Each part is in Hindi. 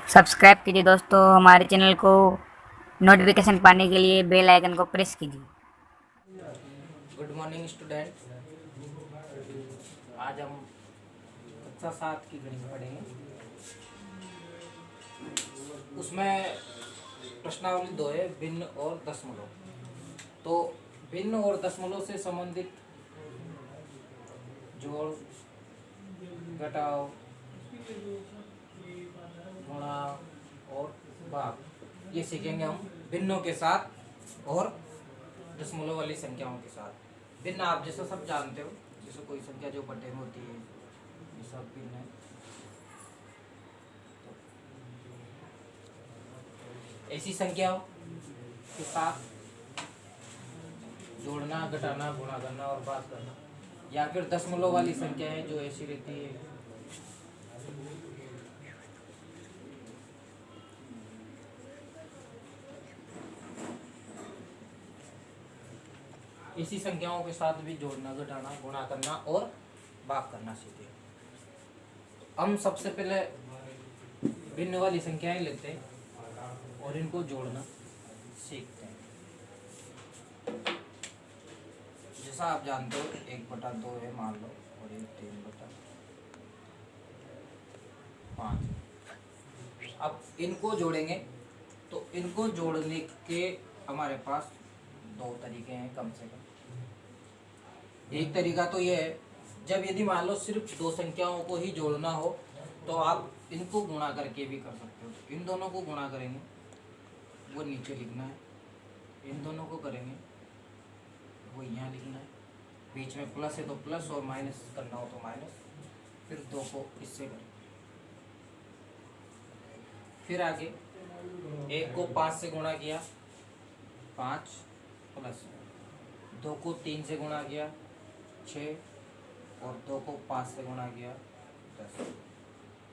सब्सक्राइब कीजिए दोस्तों हमारे चैनल को। नोटिफिकेशन पाने के लिए बेल आइकन को प्रेस कीजिए। Good morning student. आज हम कक्षा 7 की गणित पढ़ेंगे। उसमें प्रश्नावली 2 है, भिन्न और दशमलव। तो भिन्न और दशमलव से संबंधित जोड़, घटाव, गुणा और भाग ये सीखेंगे हम भिन्नों के साथ और दशमलव वाली संख्याओं के साथ। भिन्न आप जैसा सब जानते हो, जैसे कोई संख्या जो बटे में होती है, ये सब भिन्न है। तो ऐसी संख्याओं के साथ जोड़ना, घटाना, गुणा करना और भाग करना, या फिर दशमलव वाली संख्याएं जो ऐसी रहती है, इसी संख्याओं के साथ भी जोड़ना, घटाना, गुणा करना और भाग करना सीखे। हम सबसे पहले भिन्न वाली संख्याएं लेते हैं और इनको जोड़ना सीखते हैं। जैसा आप जानते हो 1/2 है मान लो, और ये 3/5। अब इनको जोड़ेंगे तो इनको जोड़ने के हमारे पास दो तरीके हैं कम से कम। एक तरीका तो ये है, जब यदि मान लो सिर्फ दो संख्याओं को ही जोड़ना हो तो आप इनको गुणा करके भी कर सकते हो। तो इन दोनों को गुणा करेंगे, वो नीचे लिखना है। इन दोनों को करेंगे, वो यहाँ लिखना है। बीच में प्लस है तो प्लस, और माइनस करना हो तो माइनस। फिर दो को इससे करें। फिर आगे एक को 5 से गुणा किया, 5 प्लस 2 को 3 से गुणा किया, 6, और 2 को 5 से गुणा किया, 10।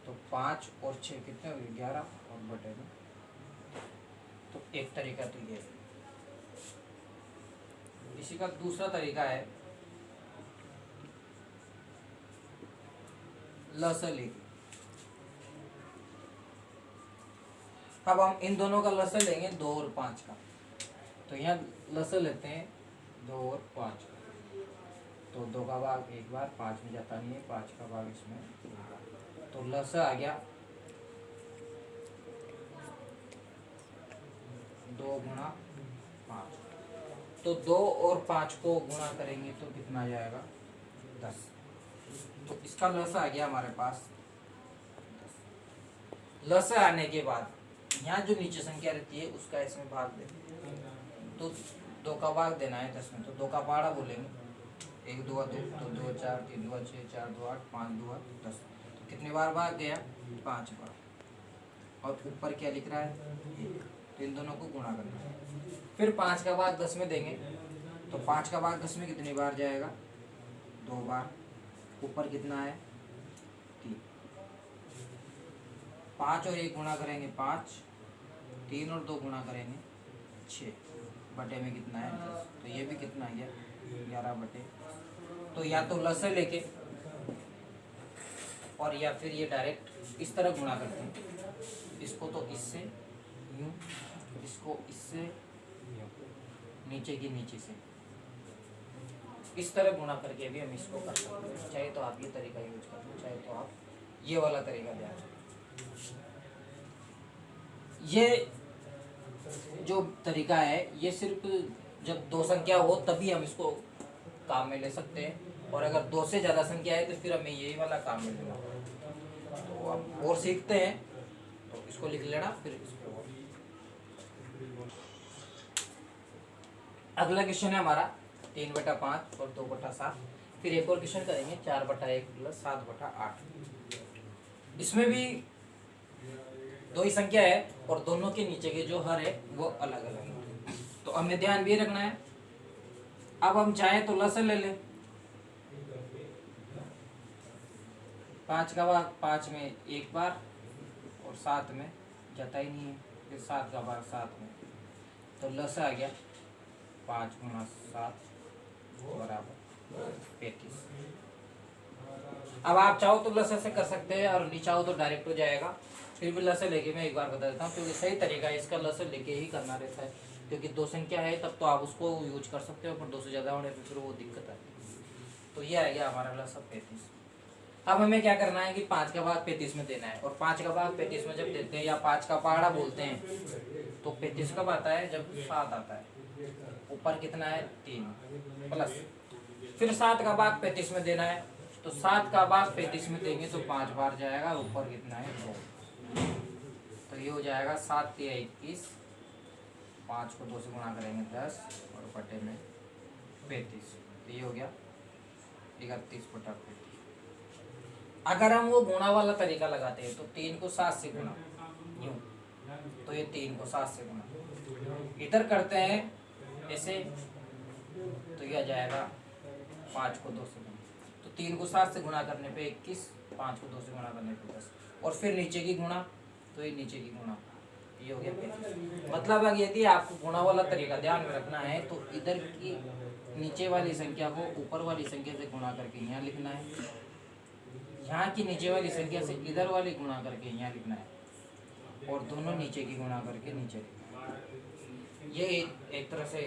तो 5 और 6 कितने हो गए? 11, और बटे में। तो एक तरीका तो ये है। इसी का दूसरा तरीका है लसा लेके। अब हम इन दोनों का लसा लेंगे, 2 और 5 का। तो यहाँ लसा लेते हैं 2 और 5 का। तो 2 का भाग एक बार, 5 में जाता नहीं है, 5 का भाग इसमें एक बार। तो लसा आ गया 2 गुणा 5। तो 2 और 5 को गुणा करेंगे तो कितना आ जाएगा? 10। तो इसका लसा आ गया हमारे पास 10। लसा आने के बाद यहाँ जो नीचे संख्या रहती है उसका इसमें भाग देंगे। तो 2 का भाग देना है 10 में, तो 2 का पहाड़ा बोलेंगे। 1 2 2, तो 2 4 3 2 6 4 2 8 5 2 10। तो कितनी बार भाग गया? 5 बार। और ऊपर क्या लिख रहा है? 1। तो इन दोनों को गुणा करना है। फिर 5 का भाग 10 में देंगे, तो 5 का भाग 10 में कितनी बार जाएगा? 2 बार। ऊपर कितना है? 3। 5 और 1 गुणा करेंगे 5, 3 और 2 गुणा करेंगे 6, बटे में कितना है? 10। तो ये भी कितना गया? 11 बटे। तो या तो लसे लेके और या फिर ये डायरेक्ट इस तरह गुणा करते हैं। इसको तो इससे यूं, इसको इससे यूं, नीचे की नीचे से इस तरह गुणा करके भी हम इसको कर सकते हैं। चाहे तो आप ये तरीका यूज कर लो, चाहे तो आप ये वाला तरीका ध्यान रखें। ये जो तरीका है ये सिर्फ जब दो संख्या हो तभी हम इसको काम में ले सकते हैं, और अगर 2 से ज़्यादा संख्या है तो फिर हमें यही वाला काम में लेना होगा। तो अब और सीखते हैं, तो इसको लिख लेना। फिर इसको अगला क्वेश्चन है हमारा 3/5 और 2/7। फिर एक और क्वेश्चन करेंगे 4/1 प्लस 7/8। इसमें भी दो ही संख्या है और दोनों के नीचे के जो हर है वो अलग अलग है, तो हमें ध्यान भी रखना है। अब हम चाहें तो लसा ले लें। 5 का भाग 5 में एक बार, और 7 में जाता ही नहीं है। फिर 7 का भाग 7 में, तो लसा आ गया 5 गुणा 7 बराबर 35। अब आप चाहो तो लसे से कर सकते हैं और नहीं चाहो तो डायरेक्ट हो जाएगा। फिर भी लसे लेके मैं एक बार बता देता हूँ, क्योंकि सही तरीका है इसका लसे लेके ही करना रहता है, क्योंकि 2 संख्या है तब तो आप उसको यूज कर सकते हो, पर 2 से ज़्यादा होने पर फिर वो दिक्कत आती है। तो ये आ गया हमारा लसा 35। अब हमें क्या करना है कि 5 का भाग 35 में देना है, और 5 का भाग 35 में जब देते हैं या 5 का पहाड़ा बोलते हैं तो 35 कब आता है, जब 7 आता है। ऊपर कितना है 3 प्लस, फिर 7 का भाग 35 में देना है, तो 7 का भाग 35 में देंगे तो 5 बार जाएगा, ऊपर कितना है 2, तो ये हो जाएगा 7 3 21, 5 को 2 से गुणा करेंगे 10 और बटे में 35, तो ये हो गया 31/35। अगर हम वो गुणा वाला तरीका लगाते हैं तो 3 को 7 से गुणा यूं, तो ये 3 को 7 से गुणा, इधर करते हैं ऐसे तो ये आ जाएगा 5 को 2 से गुणा, तो 3 को 7 से गुणा करने पे 21, 5 को 2 से गुणा करने पे 10, और फिर नीचे की गुणा, तो ये नीचे की गुणा, ये हो गया 35। मतलब अगर यदि आपको गुणा वाला तरीका ध्यान में रखना है तो इधर की नीचे वाली संख्या को ऊपर वाली संख्या से गुणा करके यहाँ लिखना है, यहाँ की नीचे वाली संख्या से इधर वाली गुणा करके यहाँ लिखना है, और दोनों नीचे की गुणा करके नीचे लिखना है। ये एक तरह से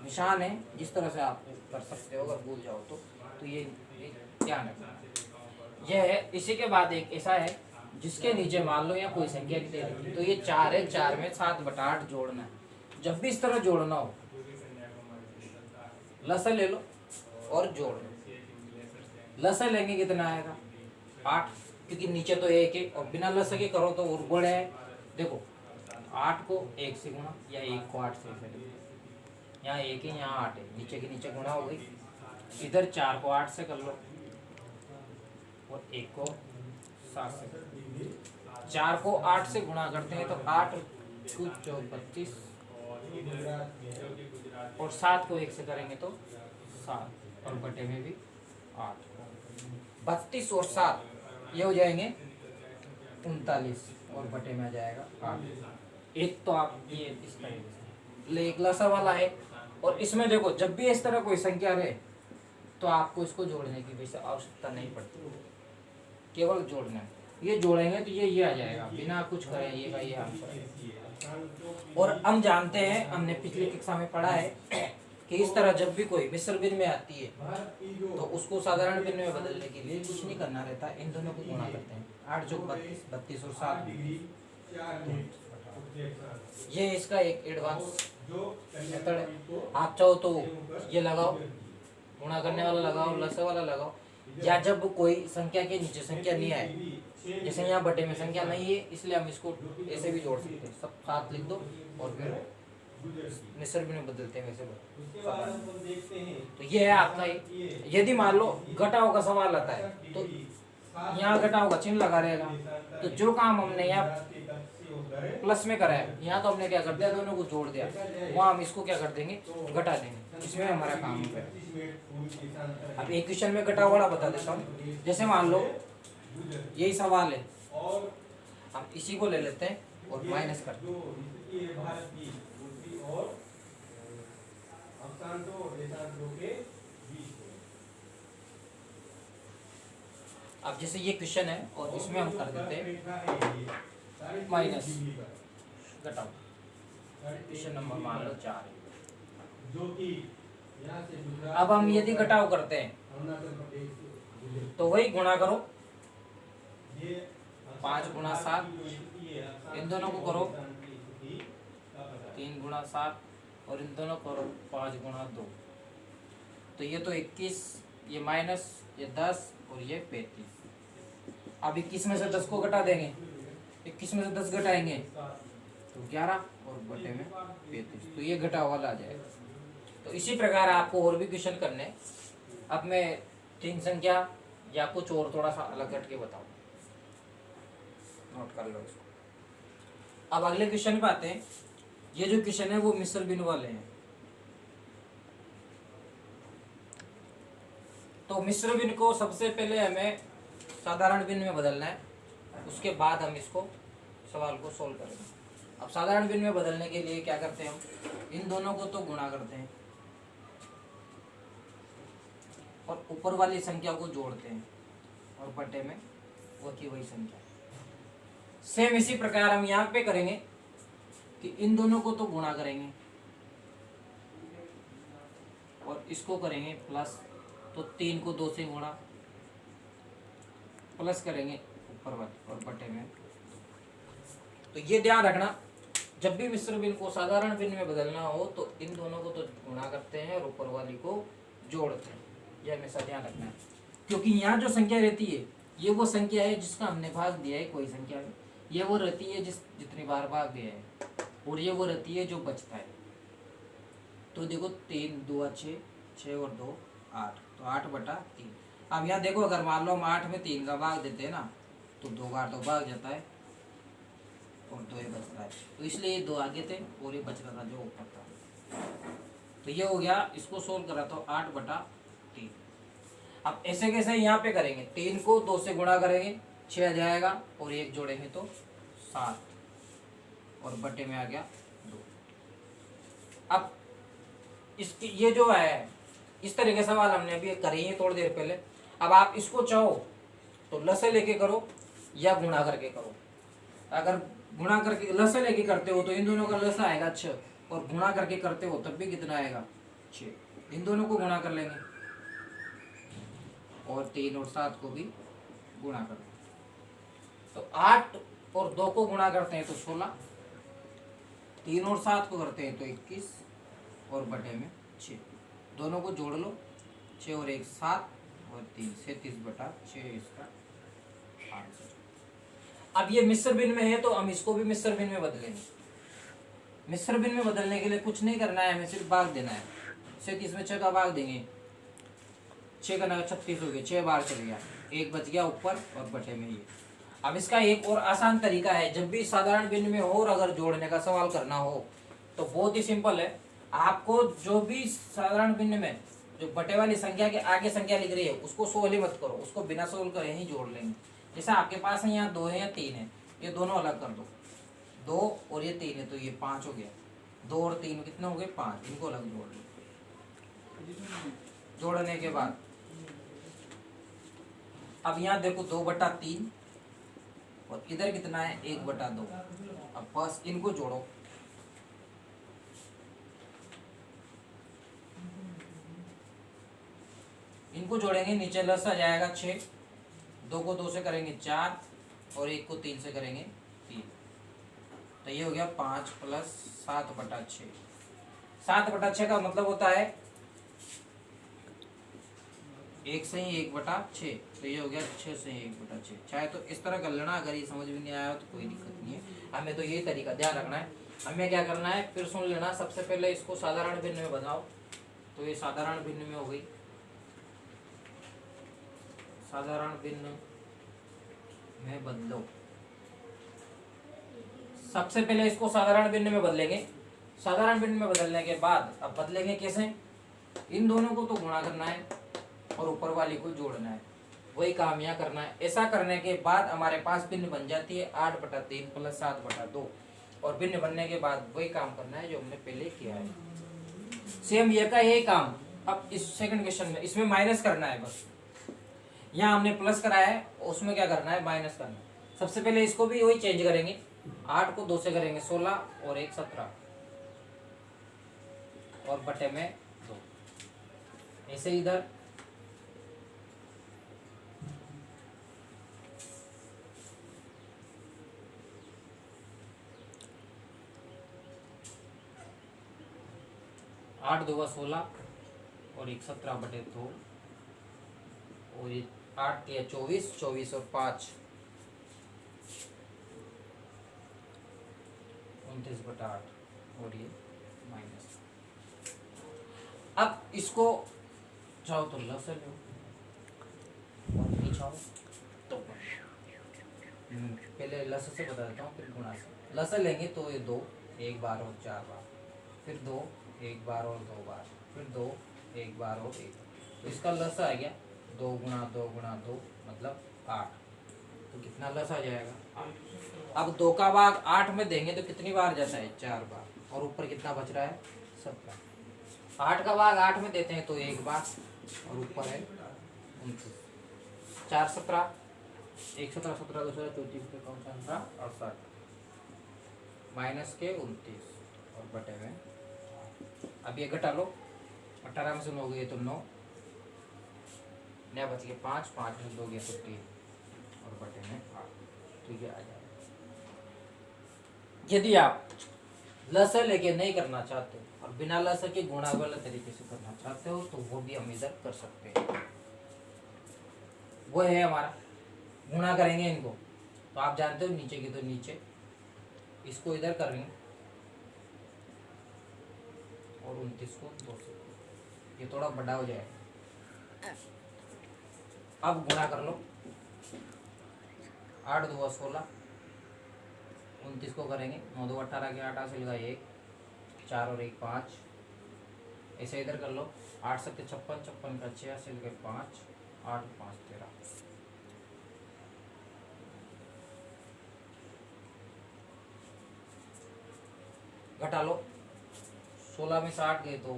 निशान है, जिस तरह से आप कर सकते हो, अगर भूल जाओ तो ये ध्यान रखना। यह है। इसी के बाद एक ऐसा है जिसके नीचे मान लो या कोई संख्या दे रखी, तो ये 4 है, 4 में 7/8 जोड़ना है। जब भी इस तरह जोड़ना हो लसा ले लो और जोड़ लो। लसा लेंगे कितना आएगा 8, क्योंकि नीचे तो 1 है, और बिना लसा के करो तो और बड़े है। देखो 8 को 1 से गुणा, या 1 को 8 से ऐसे, यहाँ 1 है यहाँ 8 है, नीचे के नीचे गुणा हो गई। इधर 4 को 8 से कर लो और 1 को 7 से कर लो। 4 को 8 से गुणा करते हैं तो 8 कुछ 32, और 7 को 1 से करेंगे तो 7, और बटे में भी 8, 32 और 7 ये हो जाएंगे 39, और बटे में आ जाएगा 8। एक तो आप ये इस तरीके से एक लसा वाला है, और इसमें देखो जब भी इस तरह कोई संख्या रहे तो आपको इसको जोड़ने की वैसे आवश्यकता नहीं पड़ती, केवल जोड़ना है। ये जोड़ेंगे तो ये आ जाएगा बिना कुछ करे, ये का ये आंसर है। और हम जानते हैं, हमने पिछली कक्षा में पढ़ा है कि इस तरह जब भी कोई मिश्र भिन्न में आती है तो उसको साधारण भिन्न में बदलने के लिए कुछ नहीं करना रहता, इन दोनों को गुणा करते हैं। 8 × 32, 32 और 7, ये इसका एक एडवांस मेथड है। आप चाहो तो ये लगाओ, गुणा करने वाला लगाओ, लसा वाला लगाओ, या जब कोई संख्या के नीचे संख्या नहीं आए, जैसे यहाँ बटे में संख्या नहीं है इसलिए हम इसको ऐसे भी जोड़ सकते हैं, सब साथ लिख दो और फिर मिश्र भिन्न में बदलते हैं वैसे। तो ये है आपका। यदि मान लो घटाओ का सवाल आता है तो यहाँ घटाओ का चिन्ह लगा रहेगा, तो जो काम हमने यहाँ प्लस में करा है यहाँ तो हमने क्या कर दिया, दोनों को जोड़ दिया, वहाँ हम इसको क्या कर देंगे घटा देंगे, इसमें हमारा काम हो गया। अब एक क्वेश्चन में घटाओ वाला बता देता हूँ। जैसे मान लो यही सवाल है, हम इसी को ले लेते हैं और माइनस करते हैं। अब जैसे ये क्वेश्चन है और इसमें हम कर देते हैं माइनस घटाओ, क्वेश्चन नंबर मान लो 4 है। अब हम यदि घटाओ करते हैं तो वही गुणा करो, 5 × 7, इन दोनों को करो 3 × 7, और इन दोनों को करो 5 × 2, तो ये तो 21, ये माइनस, ये 10 और ये 35। अब 21 में से 10 को घटा देंगे, 21 में से 10 घटाएंगे तो 11 और बटे में 35, तो ये घटा वाला आ जाएगा। तो इसी प्रकार आपको और भी क्वेश्चन करने। अब मैं 3 संख्या या कुछ और थोड़ा सा अलग घट के बताऊँ, नोट कर लो इसको। अब अगले क्वेश्चन पे आते हैं। ये जो क्वेश्चन है वो मिश्र भिन्न वाले हैं। तो मिश्र भिन्न को सबसे पहले हमें साधारण भिन्न में बदलना है, उसके बाद हम इसको सवाल को सोल्व करेंगे। अब साधारण भिन्न में बदलने के लिए क्या करते हैं, हम इन दोनों को तो गुणा करते हैं, और ऊपर वाली संख्या को जोड़ते हैं और बटे में वो की वही संख्या। सेम इसी प्रकार हम यहाँ पे करेंगे कि इन दोनों को तो गुणा करेंगे और इसको करेंगे प्लस, तो 3 को 2 से गुणा, प्लस करेंगे ऊपर वाले और बटे में। तो ये ध्यान रखना, जब भी मिश्र भिन्न को साधारण भिन्न में बदलना हो तो इन दोनों को तो गुणा करते हैं और ऊपर वाली को जोड़ते हैं, यह हमेशा ध्यान रखना है। क्योंकि यहाँ जो संख्या रहती है ये वो संख्या है जिसका हमने भाग दिया है कोई संख्या में, ये वो रहती है जितनी बार भाग दिया है, और ये वो रहती है जो बचता है। तो देखो 3 2 6, 6 और 2 8, तो 8/3। अब यहाँ देखो, अगर मान लो हम 8 में 3 का भाग देते हैं ना, तो 2 बार तो भाग जाता है और 2 ही बचता है, तो इसलिए 2 आगे थे और ये बच रहा था जो ऊपर था। तो ये हो गया, इसको सोल्व करा तो 8/3। अब ऐसे कैसे यहाँ पे करेंगे, 3 को 2 से गुणा करेंगे 6 आ जाएगा और 1 जोड़ेंगे तो 7 और बटे में आ गया 2। अब इसकी ये जो है इस तरह के सवाल हमने अभी करे ही थोड़ी देर पहले। अब आप इसको चाहो तो लसे लेके करो या गुणा करके करो। अगर गुणा करके लसे लेके करते हो तो इन दोनों का लसा आएगा 6, और गुणा करके करते हो तब भी कितना आएगा 6। इन दोनों को गुणा कर लेंगे और 3 और 7 को भी गुणा कर लेंगे। तो 8 और 2 को गुणा करते हैं तो 16, 3 और 7 को करते हैं तो 21 और बटे में 6। दोनों को जोड़ लो, 6 और 1 7 और 3 37/6 इसका आंसर। अब ये मिश्र भिन्न में है तो हम इसको भी मिश्र भिन्न में बदलेंगे। मिश्र भिन्न में बदलने के लिए कुछ नहीं करना है, हमें सिर्फ भाग देना है। 37 में 6 का भाग देंगे, 6 का 36 हो गया, 6 बार चले गया, 1 बच गया ऊपर और बटे में ये। अब इसका एक और आसान तरीका है, जब भी साधारण भिन्न में हो और अगर जोड़ने का सवाल करना हो तो बहुत ही सिंपल है। आपको जो भी साधारण भिन्न में जो बटे वाली संख्या के आगे संख्या लिख रही है उसको सोल्व ही मत करो, उसको बिना सोल्व करे ही जोड़ लेंगे। जैसे आपके पास है यहाँ 2 है या 3 है, ये दोनों अलग कर दो, 2 और ये 3 है तो ये 5 हो गया, 2 और 3 कितने हो गए 5, इनको अलग जोड़ लो। जोड़ने के बाद अब यहाँ देखो 2/3 और इधर कितना है 1/2। अब बस इनको जोड़ो, इनको जोड़ेंगे, नीचे लस आ जाएगा 6, 2 को 2 से करेंगे 4 और 1 को 3 से करेंगे 3, तो ये हो गया 5 + 7/6। 7/6 का मतलब होता है 1 से ही 1/6, तो ये हो गया 6 से ही 1/6। चाहे तो इस तरह कर लेना, अगर ये समझ में नहीं आया तो कोई दिक्कत नहीं है, हमें तो ये तरीका ध्यान रखना है। हमें क्या करना है फिर सुन लेना, सबसे पहले इसको साधारण भिन्न में बनाओ, तो ये साधारण भिन्न में हो गई। साधारण भिन्न में बदलो, सबसे पहले इसको साधारण भिन्न में बदलेंगे। साधारण भिन्न में बदलने के बाद अब बदलेंगे कैसे, इन दोनों को तो गुणा करना है और ऊपर वाली को जोड़ना है, वही काम यहाँ करना है। ऐसा करने के बाद हमारे पास भिन्न बन जाती है 8/3 + 7/2, और भिन्न बनने के बाद वही काम करना है जो हमने पहले किया है, सेम ये का यही काम। अब इस सेकंड क्वेश्चन में इसमें माइनस करना है, बस यहाँ हमने प्लस कराया है, उसमें क्या करना है माइनस करना है। सबसे पहले इसको भी वही चेंज करेंगे, 8 को 2 से करेंगे 16 और 1 17 और बटे में 2। ऐसे इधर 8 2 16 और 1 17/2 और ये 8 या 24, 24 और 5 29/8 और ये माइनस। अब इसको चाहो तो लस लो और नहीं चाहो तो पहले लस से बता देता हूँ फिर गुणा से। लस लेंगे तो ये 2 1 बार और 4 बार, फिर 2 1 बार और 2 बार, फिर 2 1 बार और 1, तो इसका लस आ गया 2 × 2 × 2 मतलब 8, तो कितना लस आ जाएगा 8। अब 2 का भाग 8 में देंगे तो कितनी बार जाता है 4 बार, और ऊपर कितना बच रहा है 17। 8 का भाग 8 में देते हैं तो 1 बार और ऊपर है 29, 4 17, 1 17 17 2 34 15 68 माइनस के 29 और बटे में। अब ये घटा लो, 18 में से 9 गए तो 9, नया बच गया 5, 5 में 2 गए तो 3 और बटे में 8। ठीक है, आ जाएगा। यदि आप लसर लेके नहीं करना चाहते और बिना लसर के गुणा वाले तरीके से करना चाहते हो तो वो भी हम इधर कर सकते हैं। वो है हमारा गुणा करेंगे इनको, तो आप जानते हो नीचे की तो नीचे, इसको इधर करेंगे और 29 को 2 से, ये थोड़ा बड़ा हो जाएगा। अब गुणा कर लो, 8 2 16, 29 को करेंगे 9 2 18 के 8 से लगा 1, 4 और 1 5, ऐसे इधर कर लो 8 7 56, 56 का 6 से लगे 5, 8 5 13। घटा लो, 16 में से 8 गए तो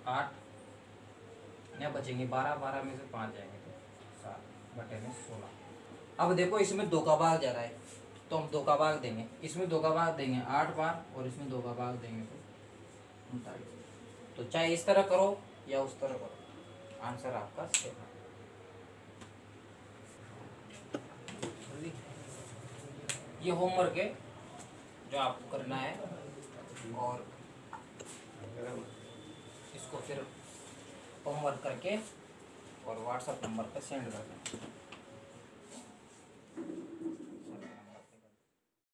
8, यहाँ बचेंगे 12, 12 में से 5 जाएंगे तो 7 बटे में 16। अब देखो इसमें 2 का भाग जा रहा है तो हम 2 का भाग देंगे, इसमें 2 का भाग देंगे 8 बार और इसमें 2 का भाग देंगे तो 39। तो चाहे इस तरह करो या उस तरह करो, आंसर आपका सेम है। ये होमवर्क है जो आपको करना है और इसको फिर होमवर्क करके और व्हाट्सएप नंबर पर सेंड कर दें।